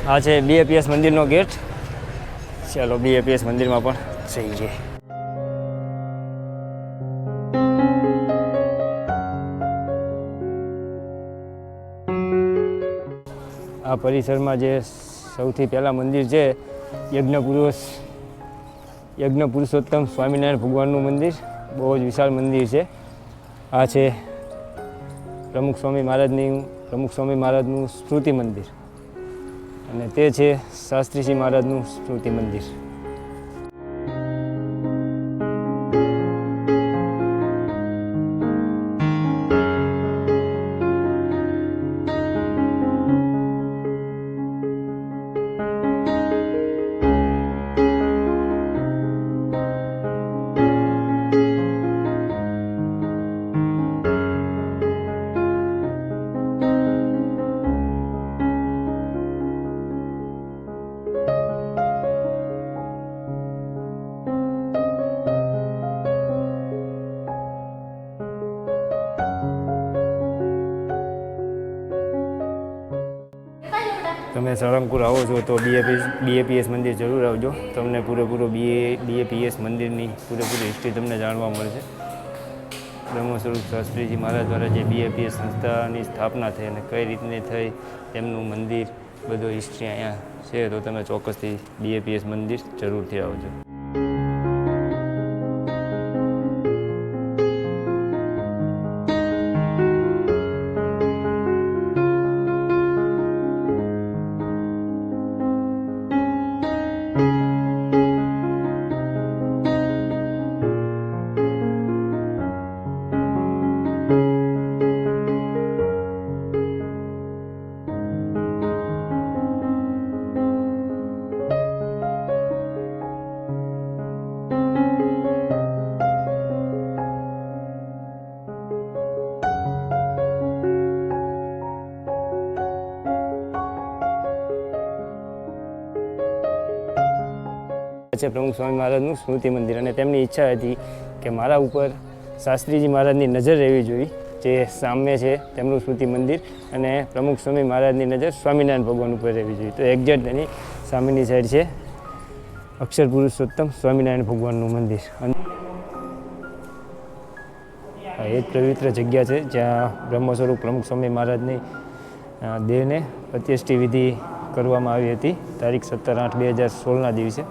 આ છે BAPS મંદિરનો ગેટ. ચાલો BAPS મંદિરમાં પણ જઈએ. આ પરિસરમાં જે સૌથી પહેલાં મંદિર છે યજ્ઞ પુરુષોત્તમ સ્વામિનારાયણ ભગવાનનું મંદિર. બહુ જ વિશાળ મંદિર છે. આ છે પ્રમુખ સ્વામી મહારાજનું સ્મૃતિ મંદિર અને તે છે શાસ્ત્રીજી મહારાજનું સ્મૃતિ મંદિર. તમે સાળંગપુર આવો છો તો BAPS મંદિર જરૂર આવજો. તમને પૂરેપૂરો BAPS મંદિરની પૂરેપૂરી હિસ્ટ્રી તમને જાણવા મળશે. બ્રહ્મસ્વરૂપ શાસ્ત્રીજી મહારાજ દ્વારા જે BAPS સંસ્થાની સ્થાપના થઈ અને કઈ રીતની થઈ તેમનું મંદિર બધો હિસ્ટ્રી અહીંયા છે. તો તમે ચોક્કસથી BAPS મંદિર જરૂરથી આવજો. છે પ્રમુખ સ્વામી મહારાજનું સ્મૃતિ મંદિર અને તેમની ઈચ્છા હતી કે મારા ઉપર શાસ્ત્રીજી મહારાજની નજર રહેવી જોઈએ. જે સામે છે તેમનું સ્મૃતિ મંદિર અને પ્રમુખ સ્વામી મહારાજની નજર સ્વામિનારાયણ ભગવાન ઉપર રહેવી જોઈએ. તો એક્ઝેક્ટ એની સામેની સાઈડ છે અક્ષર પુરુષોત્તમ સ્વામિનારાયણ ભગવાનનું મંદિર. એ જ પવિત્ર જગ્યા છે જ્યાં બ્રહ્મ સ્વરૂપ પ્રમુખ સ્વામી મહારાજની દેહને અંત્યેષ્ટિ વિધિ કરવામાં આવી હતી તારીખ 17/8/2016ના દિવસે.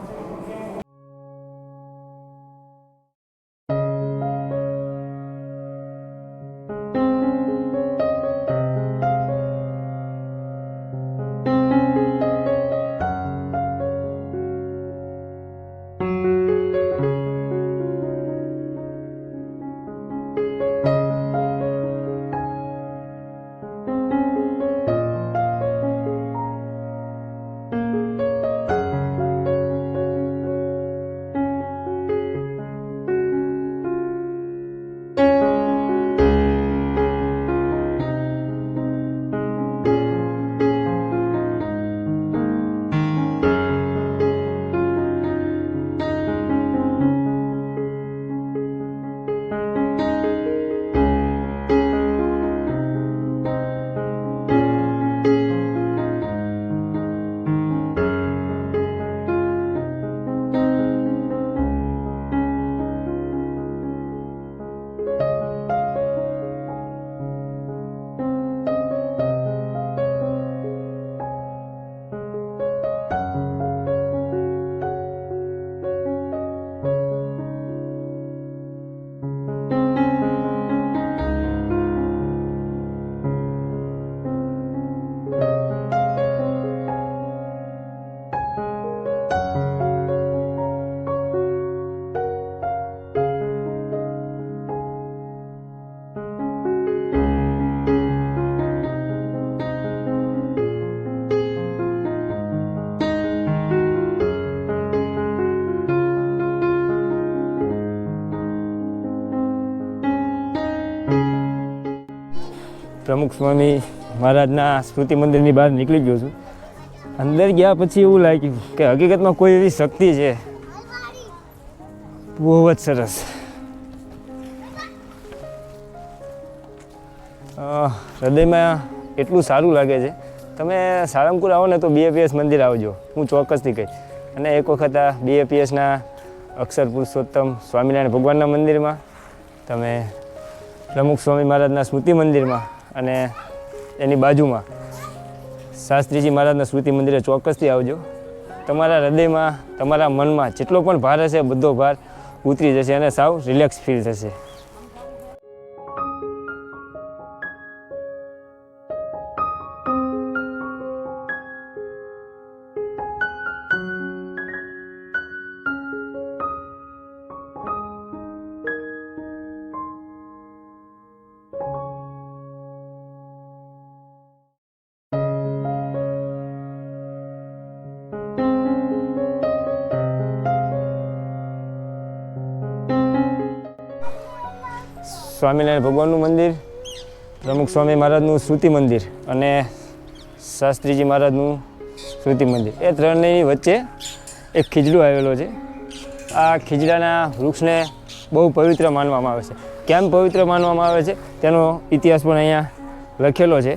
પ્રમુખ સ્વામી મહારાજના સ્મૃતિ મંદિરની બહાર નીકળી ગયો છું. અંદર ગયા પછી એવું લાગ્યું કે હકીકતમાં કોઈ એવી શક્તિ છે બહુ જ સરસ. હૃદયમાં એટલું સારું લાગે છે તમે સાળંગપુર આવો ને તો BAPS મંદિર આવજો, હું ચોક્કસથી કહીશ. અને એક વખત આ BAPSના અક્ષર પુરુષોત્તમ સ્વામિનારાયણ ભગવાનના મંદિરમાં, તમે પ્રમુખ સ્વામી મહારાજના સ્મૃતિ મંદિરમાં અને એની બાજુમાં શાસ્ત્રીજી મહારાજના સ્મૃતિ મંદિરે ચોક્કસથી આવજો. તમારા હૃદયમાં, તમારા મનમાં જેટલો પણ ભાર હશે બધો ભાર ઉતરી જશે અને સાવ રિલેક્સ ફીલ થશે. સ્વામિનારાયણ ભગવાનનું મંદિર, પ્રમુખ સ્વામી મહારાજનું સ્મૃતિ મંદિર અને શાસ્ત્રીજી મહારાજનું સ્મૃતિ મંદિર, એ ત્રણેયની વચ્ચે એક ખીજડો આવેલો છે. આ ખીજડાના વૃક્ષને બહુ પવિત્ર માનવામાં આવે છે. કેમ પવિત્ર માનવામાં આવે છે તેનો ઇતિહાસ પણ અહીંયા લખેલો છે.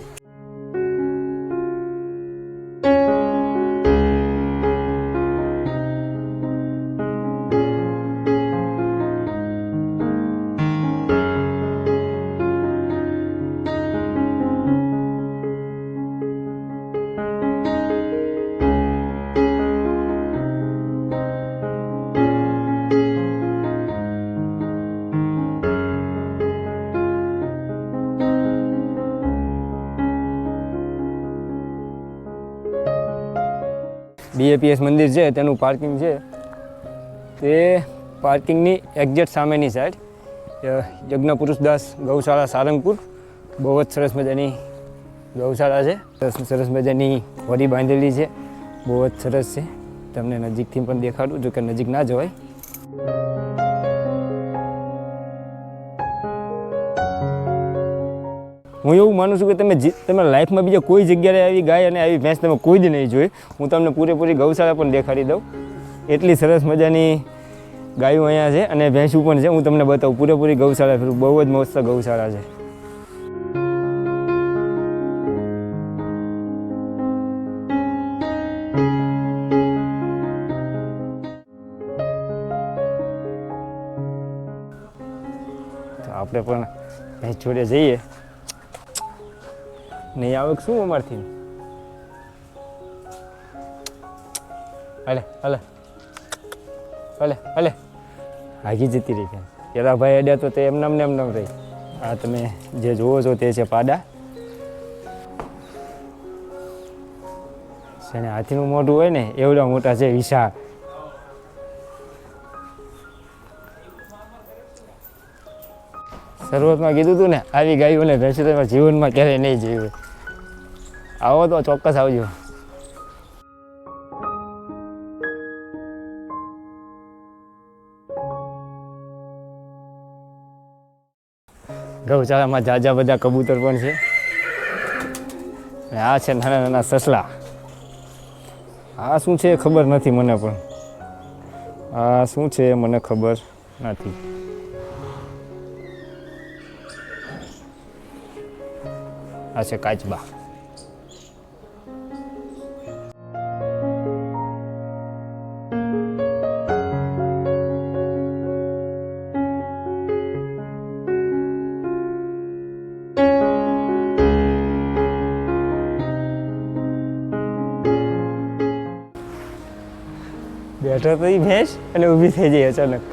BAPS મંદિર છે તેનું પાર્કિંગ છે, તે પાર્કિંગની એક્ઝેક્ટ સામેની સાઈડ યજ્ઞપુરુષદાસ ગૌશાળા સારંગપુર, બહુ જ સરસ મજાની ગૌશાળા છે. સરસ મજાની હોડી બાંધેલી છે, બહુ જ સરસ છે. તમને નજીકથી પણ દેખાડું, જો કે નજીક ના જવાય. હું એવું માનું છું કે તમે લાઈફમાં બીજા કોઈ જગ્યાએ આવી ગાય અને આવી ભેંસ તમે કોઈ જ નહીં જોઈ. હું તમને પૂરેપૂરી ગૌશાળા પણ દેખાડી દઉં. એટલી સરસ મજાની ગાયો અહીંયા છે અને ભેંસું પણ છે. હું તમને બતાવું પૂરેપૂરી ગૌશાળા ફરું. બહુ જ મસ્ત ગૌશાળા છે. તો આપણે પણ ભેંસ જોડે જઈએ. નહીં આવે શું અમારથી? હલે હલે હલે હલે હાગી જતી રહી છે. પેલા ભાઈ અડ્યા તો તે એમનામ ને એમનામ રહી. આ તમે જે જોવો છો તે છે પાડા. જેને હાથીનું મોઢું હોય ને એવડા મોટા છે, વિશાળ. શરૂઆતમાં કીધું હતું ને, આવી ગાયોને ભેંસો તમે જીવનમાં ક્યારેય નહીં જોયું. આવો તો ચોક્કસ આવજો. ગૌશાળામાં જાજા બધા કબૂતર પણ છે. આ છે નાના નાના સસલા. આ શું છે ખબર નથી મને, પણ આ શું છે મને ખબર નથી. આ છે કાચબા. બેઠો તો એ ભેંસ અને ઊભી થઈ જાય અચાનક.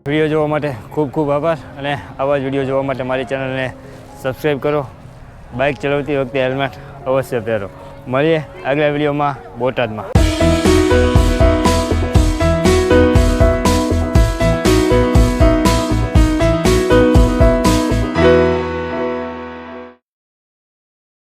વિડીયો જોવા માટે ખૂબ ખૂબ આભાર અને આવા જ વિડીયો જોવા માટે મારી ચેનલને સબસ્ક્રાઈબ કરો. બાઇક ચલાવતી વખતે હેલ્મેટ અવશ્ય પહેરો. મળીએ આગલા વિડીયોમાં બોટાદમાં.